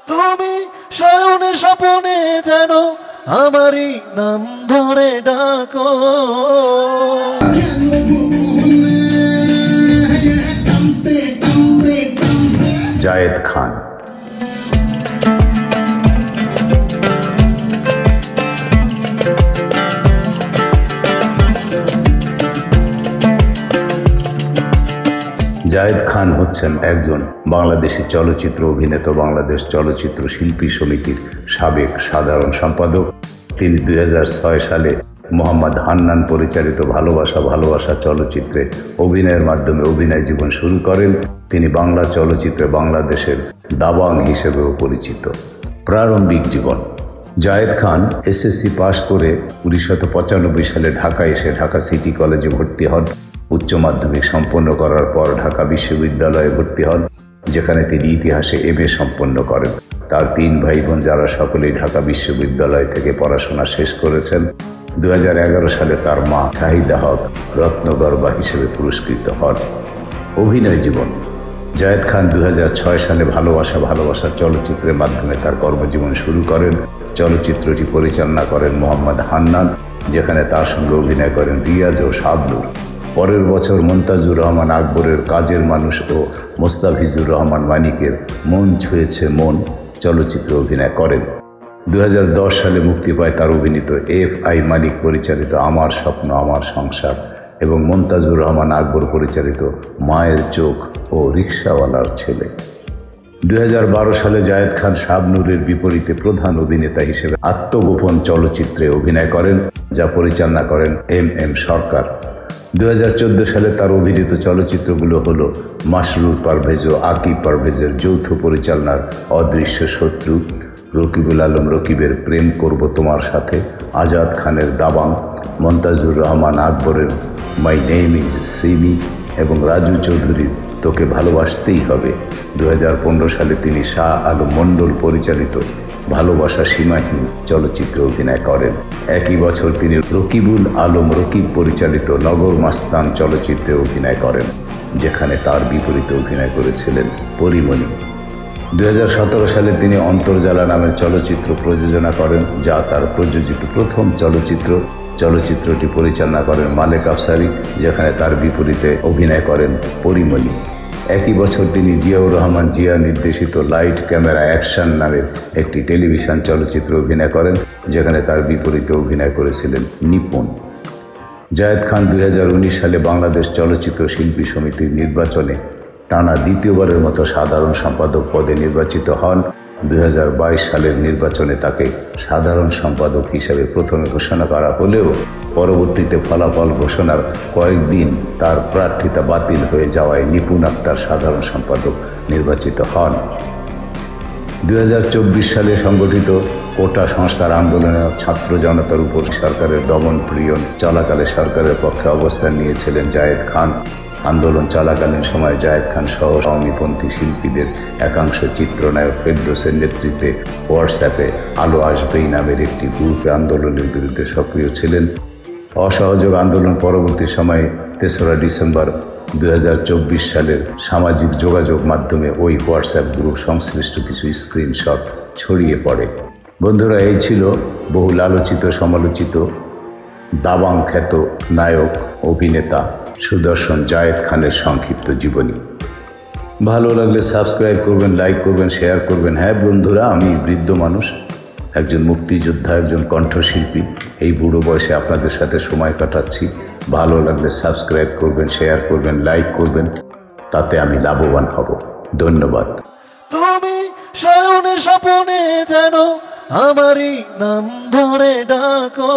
তুমি শয়নে স্বপনে যেন আমারই নাম ধরে ডাকো। জায়েদ খান। জায়েদ খান হচ্ছেন একজন বাংলাদেশি চলচ্চিত্র অভিনেতা, বাংলাদেশ চলচ্চিত্র শিল্পী সমিতির সাবেক সাধারণ সম্পাদক। তিনি 2006 সালে মোহাম্মদ হান্নান পরিচালিত ভালোবাসা ভালোবাসা চলচ্চিত্রে অভিনয়ের মাধ্যমে অভিনয় জীবন শুরু করেন। তিনি বাংলা চলচ্চিত্রে বাংলাদেশের দাবাং হিসেবেও পরিচিত। প্রারম্ভিক জীবন। জায়েদ খান এসএসসি পাশ করে 1995 সালে ঢাকায় এসে ঢাকা সিটি কলেজে ভর্তি হন। উচ্চ মাধ্যমিক সম্পন্ন করার পর ঢাকা বিশ্ববিদ্যালয়ে ভর্তি হন, যেখানে তিনি ইতিহাসে এমএ সম্পন্ন করেন। তার 3 ভাই বোন, যারা সকলেই ঢাকা বিশ্ববিদ্যালয় থেকে পড়াশোনা শেষ করেছেন। 2011 সালে তার মা শাহিদা হক রত্নগর্ভা হিসেবে পুরস্কৃত হন। অভিনয় জীবন। জায়েদ খান 2006 সালে ভালোবাসা ভালোবাসা চলচ্চিত্রের মাধ্যমে তার কর্মজীবন শুরু করেন। চলচ্চিত্রটি পরিচালনা করেন মোহাম্মদ হান্নান, যেখানে তার সঙ্গে অভিনয় করেন রিয়াজ ও শাবনূর। পরের বছর মন্তাজুর রহমান আকবরের কাজের মানুষ ও মোস্তাফিজুর রহমান মানিকের মন ছুঁয়েছে মন চলচ্চিত্রে অভিনয় করেন। 2010 সালে মুক্তি পায় তার অভিনীত এফ.আই. মানিক পরিচালিত আমার স্বপ্ন আমার সংসার এবং মন্তাজুর রহমান আকবর পরিচালিত মায়ের চোখ ও রিকশাওয়ালার ছেলে। 2012 সালে জায়েদ খান শাবনূরের বিপরীতে প্রধান অভিনেতা হিসেবে আত্মগোপন চলচ্চিত্রে অভিনয় করেন, যা পরিচালনা করেন এম সরকার। 2014 সালে তার অভিনীত চলচ্চিত্রগুলো হলো মাসরুর পারভেজ ও আকিব পারভেজের যৌথ পরিচালনার অদৃশ্য শত্রু, রকিবুল আলম রকিবের প্রেম করব তোমার সাথে, আজাদ খানের দাবাং, মন্তাজুর রহমান আকবরের মাই নেম ইজ সিমি এবং রাজু চৌধুরীর তোকে ভালোবাসতেই হবে। 2015 সালে তিনি শাহ আলম মণ্ডল পরিচালিত ভালোবাসা সীমাহীন চলচ্চিত্রে অভিনয় করেন। একই বছর তিনি রকিবুল আলম রকিব পরিচালিত নগর মাস্তান চলচ্চিত্রে অভিনয় করেন, যেখানে তার বিপরীতে অভিনয় করেছিলেন পরিমণি। 2017 সালে তিনি অন্তর্জালা নামের চলচ্চিত্র প্রযোজনা করেন, যা তার প্রযোজিত প্রথম চলচ্চিত্র। চলচ্চিত্রটি পরিচালনা করেন মালেক আফসারি, যেখানে তার বিপরীতে অভিনয় করেন পরিমণি। একই বছর তিনি জিয়াউর রহমান জিয়া নির্দেশিত লাইট ক্যামেরা অ্যাকশন নামের একটি টেলিভিশন চলচ্চিত্রে অভিনয় করেন, যেখানে তার বিপরীতে অভিনয় করেছিলেন নিপুণ। জায়েদ খান 2019 সালে বাংলাদেশ চলচ্চিত্র শিল্পী সমিতির নির্বাচনে টানা দ্বিতীয়বারের মতো সাধারণ সম্পাদক পদে নির্বাচিত হন। 2022 সালের নির্বাচনে তাকে সাধারণ সম্পাদক হিসেবে প্রথমে ঘোষণা করা হলেও পরবর্তীতে ফলাফল ঘোষণার কয়েকদিন তার প্রার্থিতা বাতিল হয়ে যাওয়ায় নিপুণ আক্তার সাধারণ সম্পাদক নির্বাচিত হন। 2024 সালে সংগঠিত কোটা সংস্কার আন্দোলনে ছাত্র জনতার উপর সরকারের দমন পীড়ন চলাকালে সরকারের পক্ষে অবস্থান নিয়েছিলেন জায়েদ খান। আন্দোলন চলাকালীন সময় জায়েদ খান সহ আওয়ামীপন্থী শিল্পীদের একাংশ চিত্রনায়ক ফেরদৌসের নেতৃত্বে হোয়াটসঅ্যাপে আলো আসবেই নামের একটি গ্রুপে আন্দোলনের বিরুদ্ধে সক্রিয় ছিলেন। অসহযোগ আন্দোলন পরবর্তী সময়ে 3রা ডিসেম্বর 2024 সালের সামাজিক যোগাযোগ মাধ্যমে ওই হোয়াটসঅ্যাপ গ্রুপ সংশ্লিষ্ট কিছু স্ক্রিনশট ছড়িয়ে পড়ে। বন্ধুরা, এই ছিল বহুল আলোচিত সমালোচিত দাবাং খ্যাত নায়ক অভিনেতা সুদর্শন জায়েদ খানের সংক্ষিপ্ত জীবনী। ভালো লাগলে সাবস্ক্রাইব করবেন, লাইক করবেন, শেয়ার করবেন। হ্যাঁ বন্ধুরা, আমি বৃদ্ধ মানুষ, একজন মুক্তিযোদ্ধা, একজন কণ্ঠশিল্পী। এই বুড়ো বয়সে আপনাদের সাথে সময় কাটাচ্ছি। ভালো লাগলে সাবস্ক্রাইব করবেন, শেয়ার করবেন, লাইক করবেন, তাতে আমি লাভবান হব। ধন্যবাদ। তুমি শয়নে স্বপনে যেন আমারই নাম ধরে ডাকো।